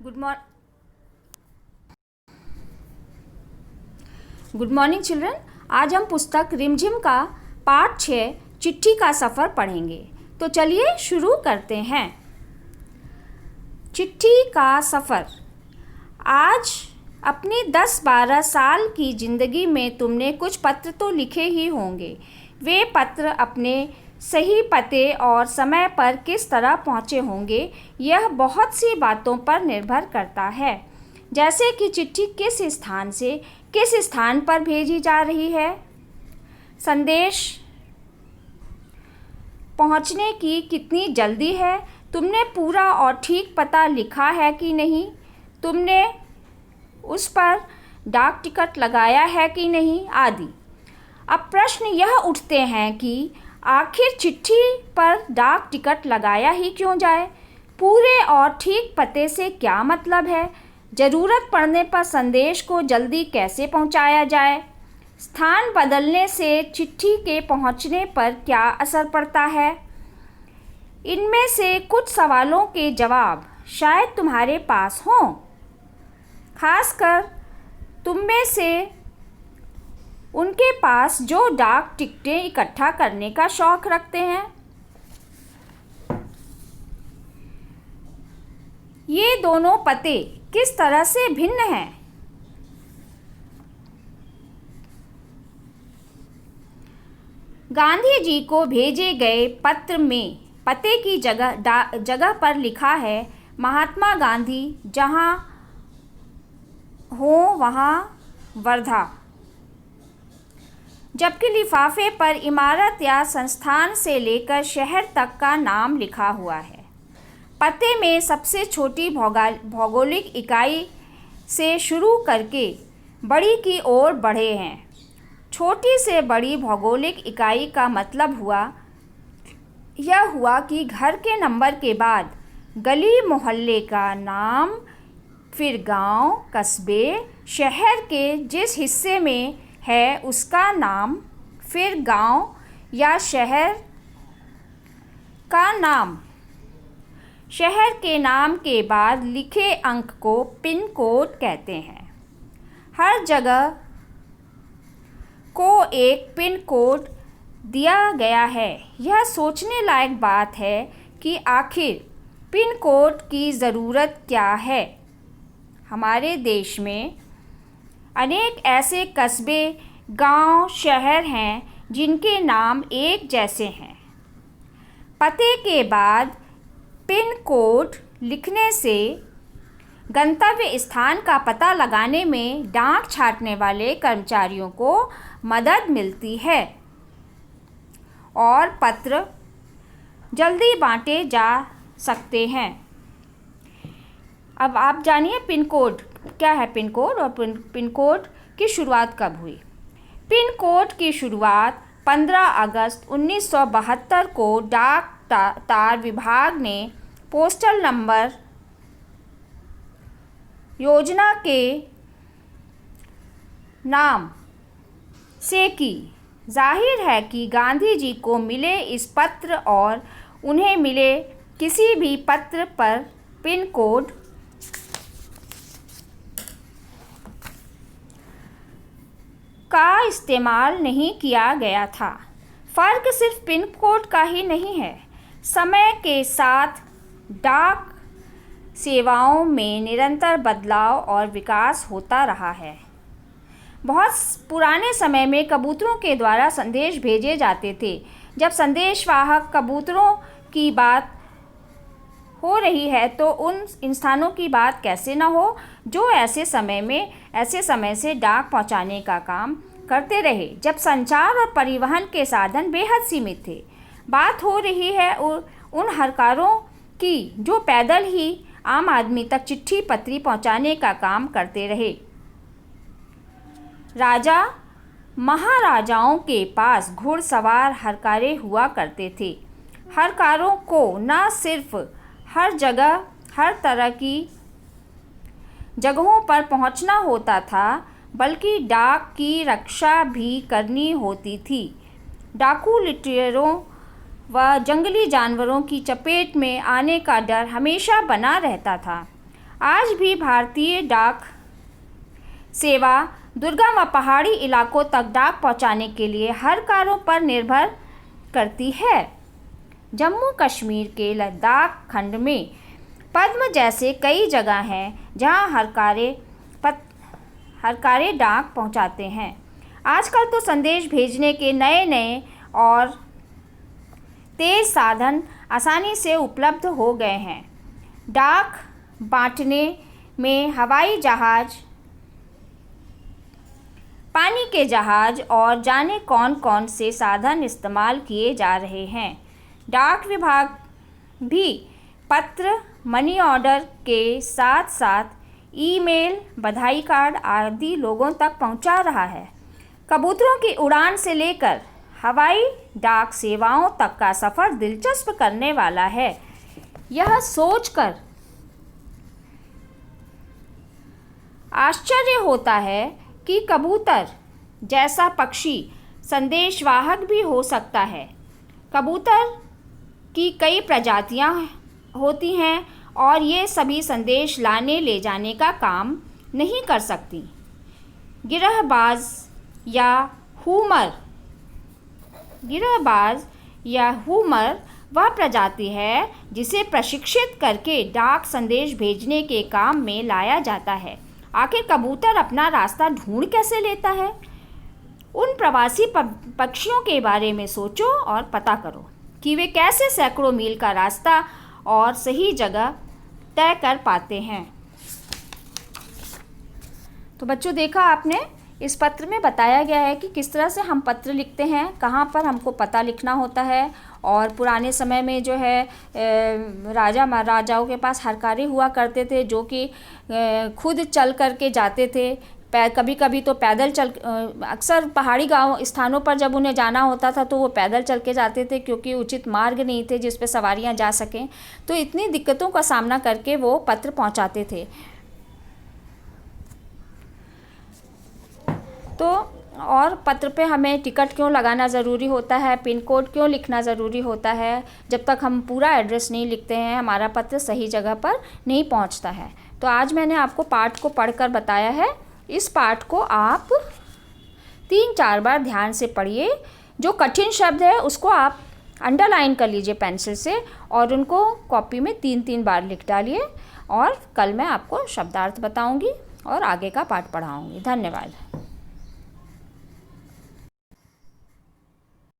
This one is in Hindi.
Good morning children. आज हम पुस्तक रिमझिम का पाठ 6 चिट्ठी का सफ़र पढ़ेंगे। तो चलिए शुरू करते हैं। चिट्ठी का सफ़र। आज अपनी 10-12 साल की ज़िंदगी में तुमने कुछ पत्र तो लिखे ही होंगे। वे पत्र अपने सही पते और समय पर किस तरह पहुँचे होंगे, यह बहुत सी बातों पर निर्भर करता है। जैसे कि चिट्ठी किस स्थान से किस स्थान पर भेजी जा रही है, संदेश पहुंचने की कितनी जल्दी है, तुमने पूरा और ठीक पता लिखा है कि नहीं, तुमने उस पर डाक टिकट लगाया है कि नहीं आदि। अब प्रश्न यह उठते हैं कि आखिर चिट्ठी पर डाक टिकट लगाया ही क्यों जाए? पूरे और ठीक पते से क्या मतलब है? ज़रूरत पड़ने पर संदेश को जल्दी कैसे पहुंचाया जाए? स्थान बदलने से चिट्ठी के पहुंचने पर क्या असर पड़ता है? इनमें से कुछ सवालों के जवाब शायद तुम्हारे पास हों, खासकर तुम में से उनके पास जो डाक टिकटें इकट्ठा करने का शौक़ रखते हैं। ये दोनों पते किस तरह से भिन्न हैं? गांधी जी को भेजे गए पत्र में पते की जगह पर लिखा है महात्मा गांधी, जहाँ हो वहाँ वर्धा, जबकि लिफाफे पर इमारत या संस्थान से लेकर शहर तक का नाम लिखा हुआ है। पते में सबसे छोटी भौगोलिक इकाई से शुरू करके बड़ी की ओर बढ़े हैं। छोटी से बड़ी भौगोलिक इकाई का मतलब यह हुआ कि घर के नंबर के बाद गली मोहल्ले का नाम, फिर गांव, कस्बे, शहर के जिस हिस्से में है उसका नाम, फिर गांव या शहर का नाम। शहर के नाम के बाद लिखे अंक को पिन कोड कहते हैं। हर जगह को एक पिन कोड दिया गया है। यह सोचने लायक बात है कि आखिर पिन कोड की ज़रूरत क्या है। हमारे देश में अनेक ऐसे कस्बे, गांव, शहर हैं जिनके नाम एक जैसे हैं। पते के बाद पिन कोड लिखने से गंतव्य स्थान का पता लगाने में डाक छांटने वाले कर्मचारियों को मदद मिलती है और पत्र जल्दी बांटे जा सकते हैं। अब आप जानिए पिन कोड क्या है। पिन कोड और पिन कोड की शुरुआत कब हुई? पिन कोड की शुरुआत 15 अगस्त 1972 को डाक तार विभाग ने पोस्टल नंबर योजना के नाम से की। जाहिर है कि गांधी जी को मिले इस पत्र और उन्हें मिले किसी भी पत्र पर पिन कोड का इस्तेमाल नहीं किया गया था। फ़र्क सिर्फ पिन कोड का ही नहीं है। समय के साथ डाक सेवाओं में निरंतर बदलाव और विकास होता रहा है। बहुत पुराने समय में कबूतरों के द्वारा संदेश भेजे जाते थे। जब संदेशवाहक कबूतरों की बात हो रही है तो उन इंसानों की बात कैसे न हो जो ऐसे समय से डाक पहुंचाने का काम करते रहे, जब संचार और परिवहन के साधन बेहद सीमित थे। बात हो रही है उन हरकारों की जो पैदल ही आम आदमी तक चिट्ठी पत्री पहुंचाने का काम करते रहे। राजा महाराजाओं के पास घुड़सवार हरकारें हुआ करते थे। हरकारों को न सिर्फ हर तरह की जगहों पर पहुंचना होता था, बल्कि डाक की रक्षा भी करनी होती थी। डाकू लुटेरों व जंगली जानवरों की चपेट में आने का डर हमेशा बना रहता था। आज भी भारतीय डाक सेवा दुर्गम व पहाड़ी इलाकों तक डाक पहुंचाने के लिए हर कारों पर निर्भर करती है। जम्मू कश्मीर के लद्दाख खंड में पद्म जैसे कई जगह हैं जहां हर कारें डाक पहुंचाते हैं। आजकल तो संदेश भेजने के नए नए और तेज़ साधन आसानी से उपलब्ध हो गए हैं। डाक बांटने में हवाई जहाज़, पानी के जहाज़ और जाने कौन कौन से साधन इस्तेमाल किए जा रहे हैं। डाक विभाग भी पत्र, मनी ऑर्डर के साथ साथ ईमेल, बधाई कार्ड आदि लोगों तक पहुंचा रहा है। कबूतरों की उड़ान से लेकर हवाई डाक सेवाओं तक का सफ़र दिलचस्प करने वाला है। यह सोचकर आश्चर्य होता है कि कबूतर जैसा पक्षी संदेशवाहक भी हो सकता है। कबूतर की कई प्रजातियां होती हैं और ये सभी संदेश लाने ले जाने का काम नहीं कर सकती। गिरहबाज या हूमर वह प्रजाति है जिसे प्रशिक्षित करके डाक संदेश भेजने के काम में लाया जाता है। आखिर कबूतर अपना रास्ता ढूंढ कैसे लेता है? उन प्रवासी पक्षियों के बारे में सोचो और पता करो कि वे कैसे सैकड़ों मील का रास्ता और सही जगह तय कर पाते हैं। तो बच्चों, देखा आपने, इस पत्र में बताया गया है कि किस तरह से हम पत्र लिखते हैं, कहाँ पर हमको पता लिखना होता है। और पुराने समय में जो है राजा महाराजाओं के पास हरकारे हुआ करते थे जो कि खुद चल कर के जाते थे। कभी कभी तो पैदल चल, अक्सर पहाड़ी गांव स्थानों पर जब उन्हें जाना होता था तो वो पैदल चल के जाते थे क्योंकि उचित मार्ग नहीं थे जिस पे सवारियां जा सकें। तो इतनी दिक्कतों का सामना करके वो पत्र पहुंचाते थे। तो और पत्र पे हमें टिकट क्यों लगाना ज़रूरी होता है, पिन कोड क्यों लिखना ज़रूरी होता है? जब तक हम पूरा एड्रेस नहीं लिखते हैं हमारा पत्र सही जगह पर नहीं पहुंचता है। तो आज मैंने आपको पाठ को पढ़कर बताया है। इस पाठ को आप 3-4 बार ध्यान से पढ़िए। जो कठिन शब्द है उसको आप अंडरलाइन कर लीजिए पेंसिल से और उनको कॉपी में 3-3 बार लिख डालिए। और कल मैं आपको शब्दार्थ बताऊंगी और आगे का पाठ पढ़ाऊंगी। धन्यवाद।